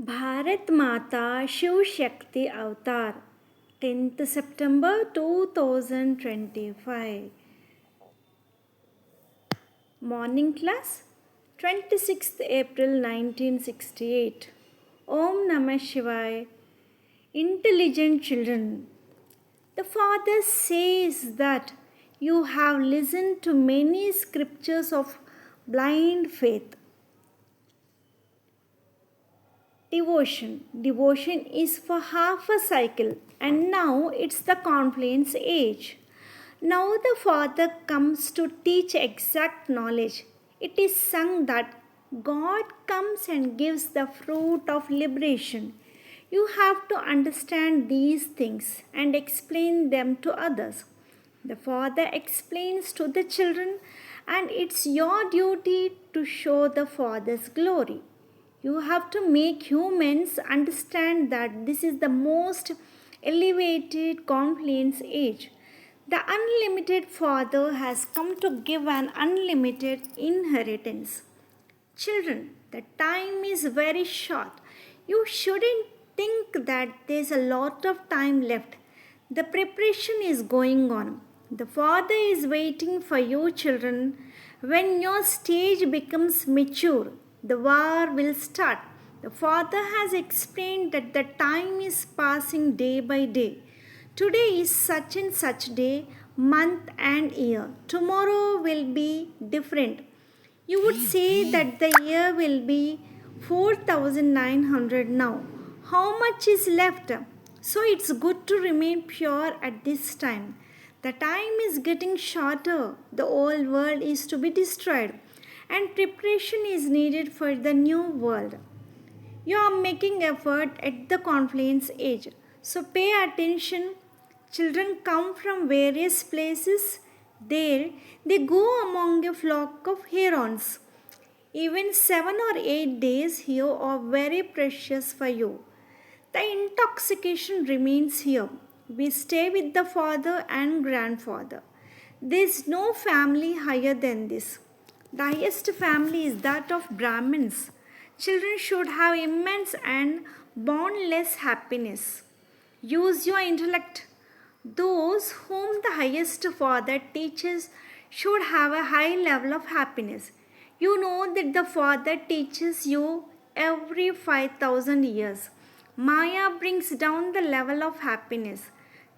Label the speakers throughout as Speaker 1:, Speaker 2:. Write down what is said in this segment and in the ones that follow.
Speaker 1: Bharat Mata Shiv Shakti Avtar 10th September 2025 Morning class 26th April 1968 Om Namah Shivaya Intelligent children. The Father says that you have listened to many scriptures of blind faith. Devotion. Devotion is for half a cycle, and now it's the confluence age. Now the Father comes to teach exact knowledge. It is sung that God comes and gives the fruit of liberation. You have to understand these things and explain them to others. The Father explains to the children, and it's your duty to show the Father's glory. You have to make humans understand that this is the most elevated confluence age. The unlimited Father has come to give an unlimited inheritance. Children, the time is very short. You shouldn't think that there's a lot of time left. The preparation is going on. The Father is waiting for you, children. When your stage becomes mature, the war will start. The Father has explained that the time is passing day by day. Today is such and such day, month and year. Tomorrow will be different. You would say that the year will be 4900 now. How much is left? So it's good to remain pure at this time. The time is getting shorter. The old world is to be destroyed, and preparation is needed for the new world. You are making effort at the confluence age. So pay attention. Children come from various places. There they go among a flock of herons. Even 7 or 8 days here are very precious for you. The intoxication remains here. We stay with the father and grandfather. There is no family higher than this. The highest family is that of Brahmins. Children should have immense and boundless happiness. Use your intellect. Those whom the highest Father teaches should have a high level of happiness. You know that the Father teaches you every 5000 years. Maya brings down the level of happiness.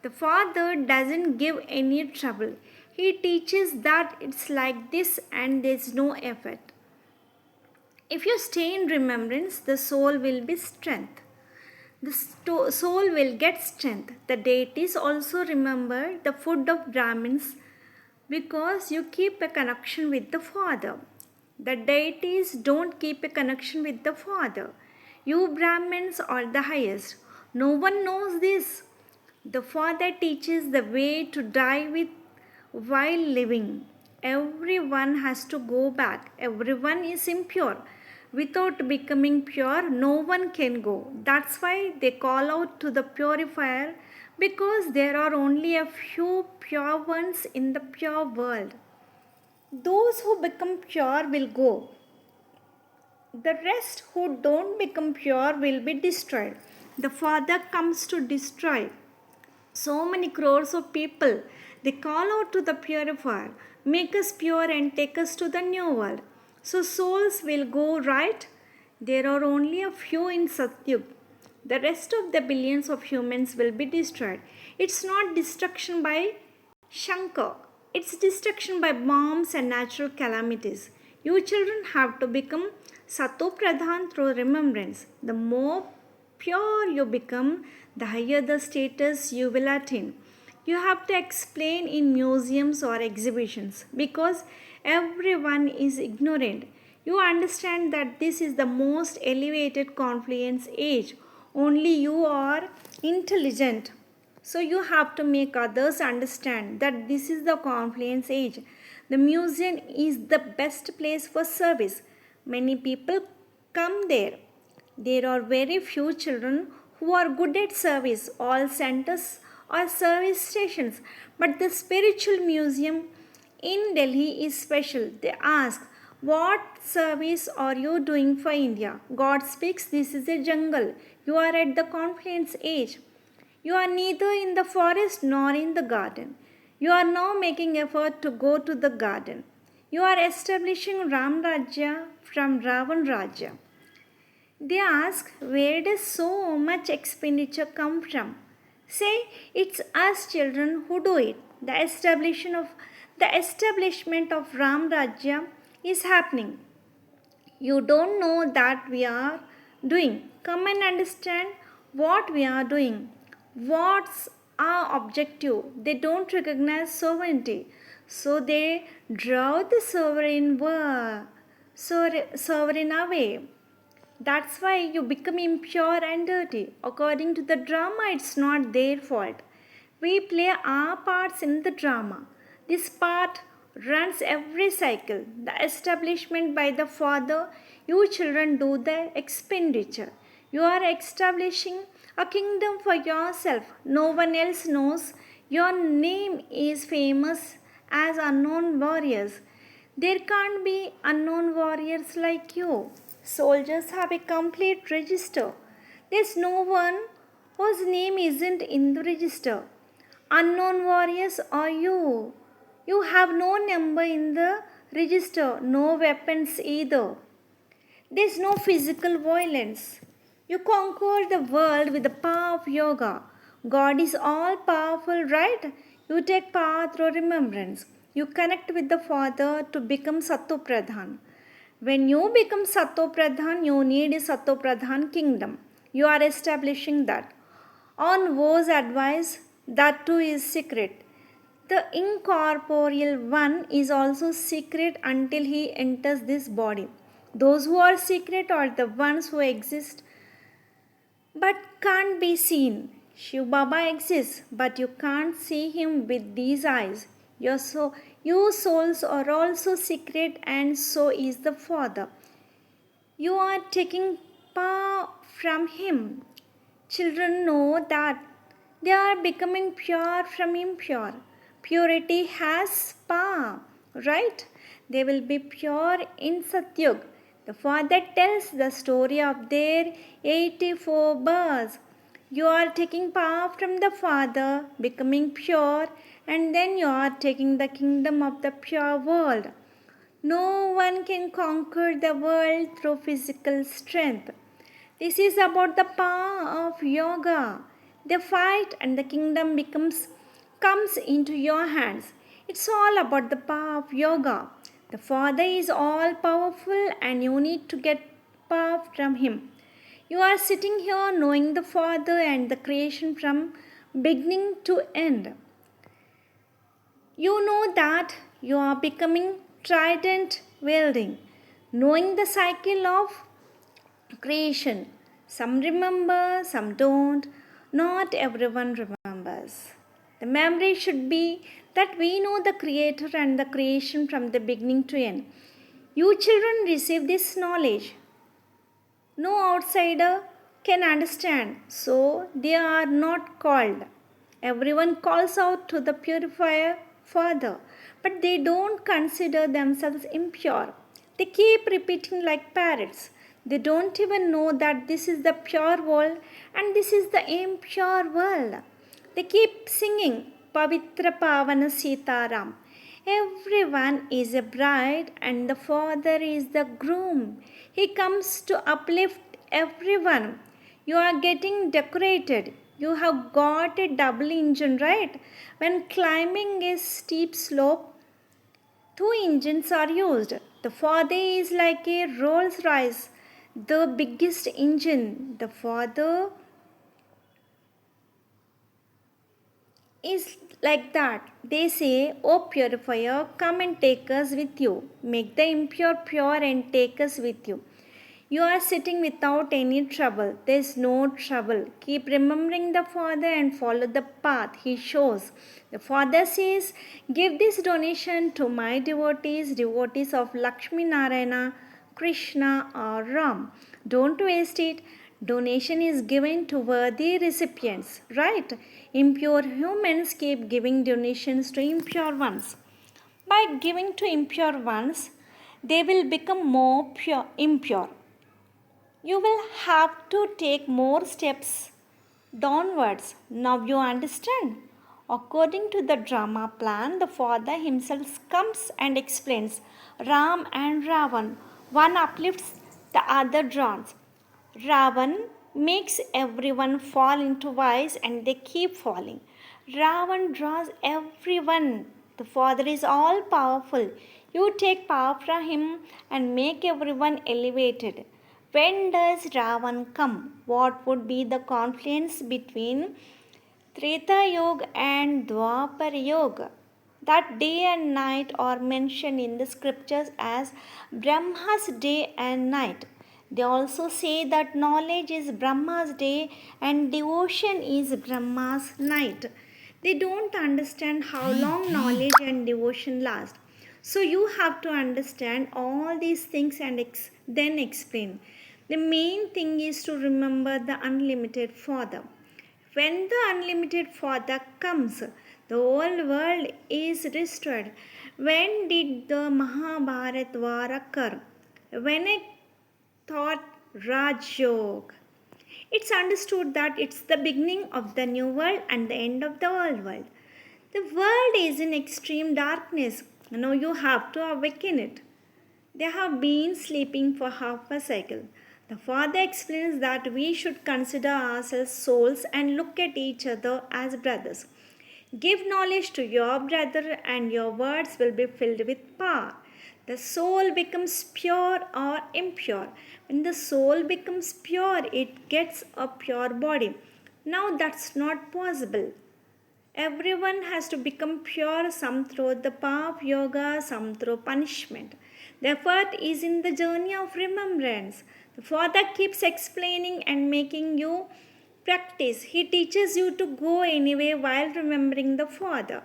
Speaker 1: The Father doesn't give any trouble. He teaches that it's like this and there's no effort. If you stay in remembrance, the soul will be strength. The soul will get strength. The deities also remember the food of Brahmins because you keep a connection with the Father. The deities don't keep a connection with the Father. You Brahmins are the highest. No one knows this. The Father teaches the way to die with while living. Everyone has to go back. Everyone is impure. Without becoming pure, no one can go. That's why they call out to the purifier, because there are only a few pure ones in the pure world. Those who become pure will go. The rest who don't become pure will be destroyed. The Father comes to destroy so many crores of people. They call out to the purifier, make us pure and take us to the new world. So souls will go, right? There are only a few in Satyug. The rest of the billions of humans will be destroyed. It's not destruction by Shankar. It's destruction by bombs and natural calamities. You children have to become Sato Pradhan through remembrance. The more pure you become, the higher the status you will attain. You have to explain in museums or exhibitions because everyone is ignorant. You understand that this is the most elevated confluence age. Only you are intelligent. So you have to make others understand that this is the confluence age. The museum is the best place for service. Many people come there. There are very few children who are good at service. All centers are service stations. But the spiritual museum in Delhi is special. They ask, What service are you doing for India? God speaks, this is a jungle. You are at the confluence age. You are neither in the forest nor in the garden. You are now making effort to go to the garden. You are establishing Ram Rajya from Ravan Rajya. They ask, where does so much expenditure come from? Say, it's us children who do it. The establishment of Ram Rajya is happening. You don't know that we are doing. Come and understand what we are doing. What's our objective? They don't recognize sovereignty. So they draw the sovereign away. That's why you become impure and dirty. According to the drama, it's not their fault. We play our parts in the drama. This part runs every cycle. The establishment by the father, you children do the expenditure. You are establishing a kingdom for yourself. No one else knows. Your name is famous as unknown warriors. There can't be unknown warriors like you. Soldiers have a complete register. There's no one whose name isn't in the register. Unknown warriors are you. You have no number in the register, no weapons either. There's no physical violence. You conquer the world with the power of yoga. God is all powerful, right? You take power through remembrance. You connect with the Father to become Sattva Pradhan. When you become Sattva Pradhan, you need a Sattva Pradhan kingdom. You are establishing that. On Wo's advice, that too is secret. The incorporeal one is also secret until he enters this body. Those who are secret are the ones who exist but can't be seen. Shiv Baba exists, but you can't see him with these eyes. You souls are also secret, and so is the Father. You are taking power from him. Children know that they are becoming pure from impure. Purity has power, right? They will be pure in Satyug. The Father tells the story of their 84 births. You are taking power from the Father, becoming pure, and then you are taking the kingdom of the pure world. No one can conquer the world through physical strength. This is about the power of yoga. They fight and the kingdom comes into your hands. It's all about the power of yoga. The Father is all powerful and you need to get power from him. You are sitting here knowing the Father and the creation from beginning to end. You know that you are becoming trident wielding, knowing the cycle of creation. Some remember, some don't. Not everyone remembers. The memory should be that we know the Creator and the creation from the beginning to end. You children receive this knowledge. No outsider can understand, so they are not called. Everyone calls out to the purifier Father, but they don't consider themselves impure. They keep repeating like parrots. They don't even know that this is the pure world and this is the impure world. They keep singing Pavitra Pavana Sitaram. Everyone is a bride and the Father is the groom. He comes to uplift everyone. You are getting decorated. You have got a double engine, right? When climbing a steep slope, two engines are used. The Father is like a Rolls Royce, the biggest engine. The Father is like that. They say, O purifier, come and take us with you. Make the impure pure and take us with you. You are sitting without any trouble. There is no trouble. Keep remembering the Father and follow the path He shows. The Father says, give this donation to my devotees of Lakshmi Narayana, Krishna or Ram. Don't waste it. Donation is given to worthy recipients, right? Impure humans keep giving donations to impure ones. By giving to impure ones, they will become more impure. You will have to take more steps downwards. Now you understand. According to the drama plan, the father himself comes and explains Ram and Ravan. One uplifts, the other drowns. Ravan makes everyone fall into vice and they keep falling. Ravan draws everyone. The father is all powerful. You take power from him and make everyone elevated. When does Ravan come? What would be the confluence between Treta Yoga and Dwapar Yoga? That day and night are mentioned in the scriptures as Brahma's day and night. They also say that knowledge is Brahma's day and devotion is Brahma's night. They don't understand how long knowledge and devotion last. So you have to understand all these things and then explain. The main thing is to remember the unlimited Father. When the unlimited Father comes, the whole world is restored. When did the Mahabharata war occur? When I thought Raj Yoga. It's understood that it's the beginning of the new world and the end of the old world. The world is in extreme darkness. Now you have to awaken it. They have been sleeping for half a cycle. The father explains that we should consider ourselves souls and look at each other as brothers. Give knowledge to your brother, and your words will be filled with power. The soul becomes pure or impure. When the soul becomes pure, it gets a pure body. Now that's not possible. Everyone has to become pure, some through the power of yoga, some through punishment. The effort is in the journey of remembrance. The Father keeps explaining and making you practice. He teaches you to go anyway while remembering the Father.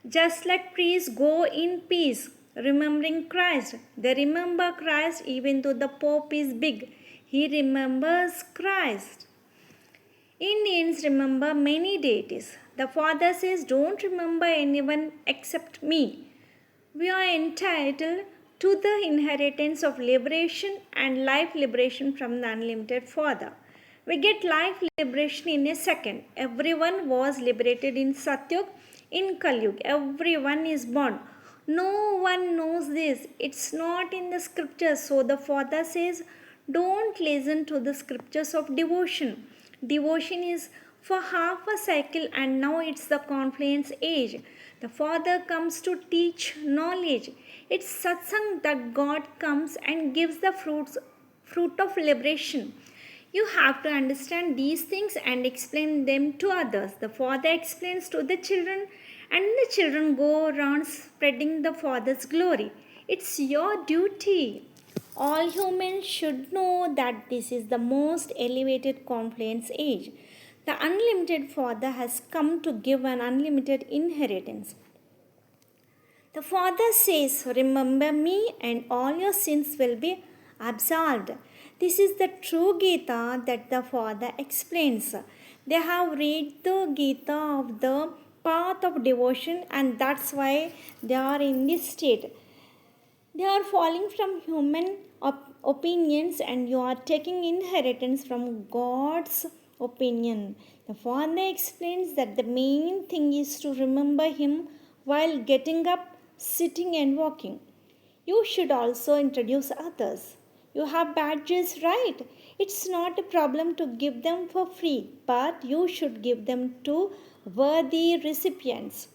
Speaker 1: Just like priests go in peace, remembering Christ. They remember Christ even though the Pope is big. He remembers Christ. Indians remember many deities. The Father says, don't remember anyone except me. We are entitled to the inheritance of liberation and life liberation from the unlimited Father. We get life liberation in a second. Everyone was liberated in Satyug, in Kalyug. Everyone is born. No one knows this. It's not in the scriptures. So the Father says, don't listen to the scriptures of devotion. Devotion is for half a cycle and now it's the confluence age. The Father comes to teach knowledge. It's satsang that God comes and gives the fruit of liberation. You have to understand these things and explain them to others. The Father explains to the children and the children go around spreading the Father's glory. It's your duty. All humans should know that this is the most elevated confluence age. The unlimited Father has come to give an unlimited inheritance. The Father says, remember me and all your sins will be absolved. This is the true Geeta that the Father explains. They have read the Geeta of the path of devotion and that's why they are in this state. They are falling from human opinions and you are taking inheritance from God's opinion. The Father explains that the main thing is to remember Him while getting up, sitting and walking. You should also introduce others. You have badges, right? It's not a problem to give them for free, but you should give them to worthy recipients.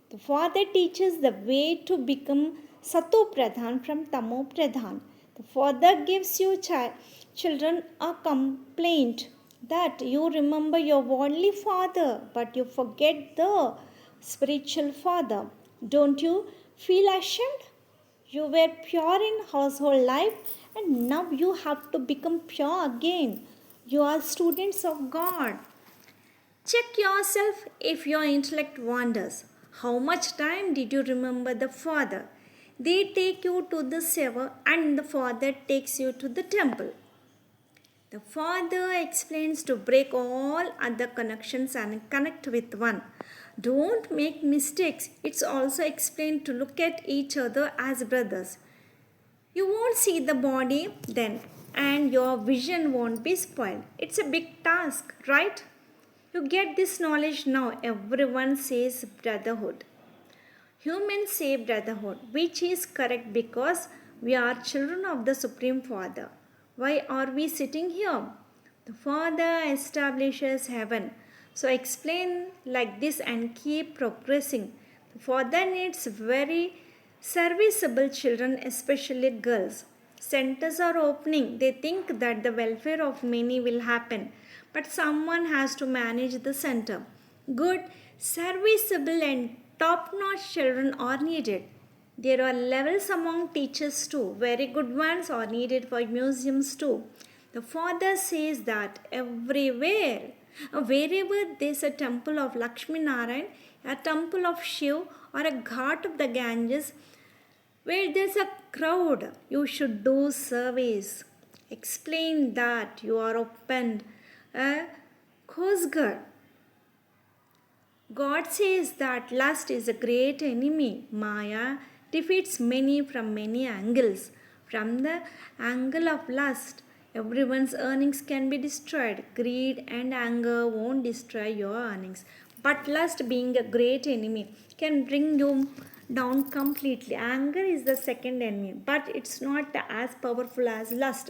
Speaker 1: The Father teaches the way to become Sato Pradhan from Tamo Pradhan. The Father gives you children a complaint that you remember your worldly father, but you forget the spiritual father. Don't you feel ashamed? You were pure in household life and now you have to become pure again. You are students of God. Check yourself if your intellect wanders. How much time did you remember the Father? They take you to the sewer and the Father takes you to the temple. The Father explains to break all other connections and connect with one. Don't make mistakes. It's also explained to look at each other as brothers. You won't see the body then, and your vision won't be spoiled. It's a big task, right? You get this knowledge now. Everyone says brotherhood. Humans say brotherhood, which is correct because we are children of the Supreme Father. Why are we sitting here? The Father establishes heaven. So explain like this and keep progressing. The Father needs very serviceable children, especially girls. Centers are opening. They think that the welfare of many will happen, but someone has to manage the center. Good, serviceable, and top notch children are needed. There are levels among teachers too. Very good ones are needed for museums too. The Father says that everywhere, wherever there's a temple of Lakshmi Narayan, a temple of Shiv, or a ghat of the Ganges, where there's a crowd, you should do service. Explain that you are opened a Khosgar. God says that lust is a great enemy. Maya defeats many from many angles. From the angle of lust, everyone's earnings can be destroyed. Greed and anger won't destroy your earnings. But lust, being a great enemy, can bring you down completely. Anger is the second enemy, but it's not as powerful as lust.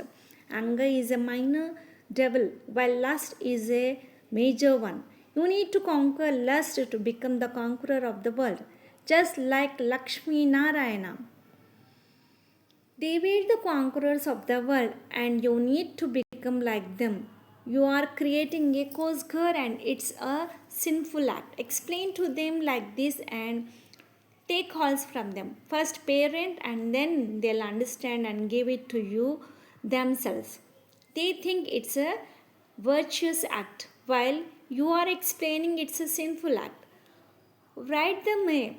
Speaker 1: Anger is a minor devil, while lust is a major one. You need to conquer lust to become the conqueror of the world, just like Lakshmi Narayana. They were the conquerors of the world, and you need to become like them. You are creating a Kosgar, and it's a sinful act. Explain to them like this and take calls from them. First parent, and then they'll understand and give it to you themselves. They think it's a virtuous act, while you are explaining it's a sinful act. Write them a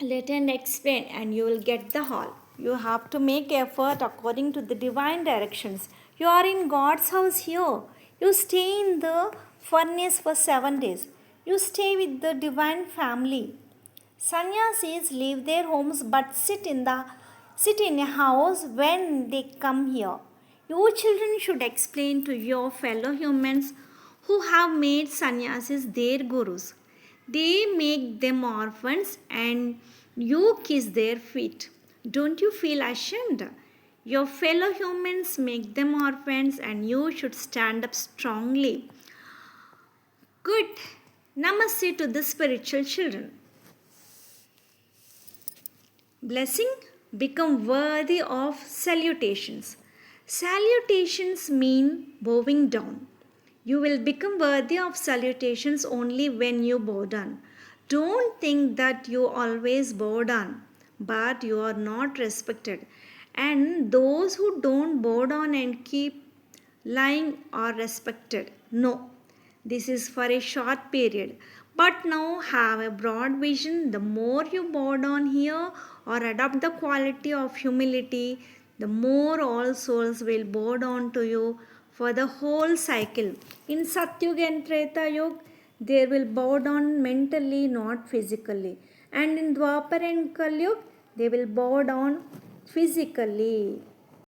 Speaker 1: letter and explain, and you will get the hall. You have to make effort according to the divine directions. You are in God's house here. You stay in the furnace for 7 days. You stay with the divine family. Sannyasis leave their homes but sit in a house when they come here. Your children should explain to your fellow humans who have made sannyasis their gurus. They make them orphans and you kiss their feet. Don't you feel ashamed? Your fellow humans make them orphans and you should stand up strongly. Good. Namaste to the spiritual children. Blessing, become worthy of salutations. Salutations mean bowing down. You will become worthy of salutations only when you bow down. Don't think that you always bow down, but you are not respected. And those who don't bow down and keep lying are respected. No, this is for a short period. But now have a broad vision. The more you bow down here or adopt the quality of humility, the more all souls will bow down to you for the whole cycle. In Satyuga and Treta Yuga, they will bow down mentally, not physically. And in Dwapar and Kalyug, they will bow down physically.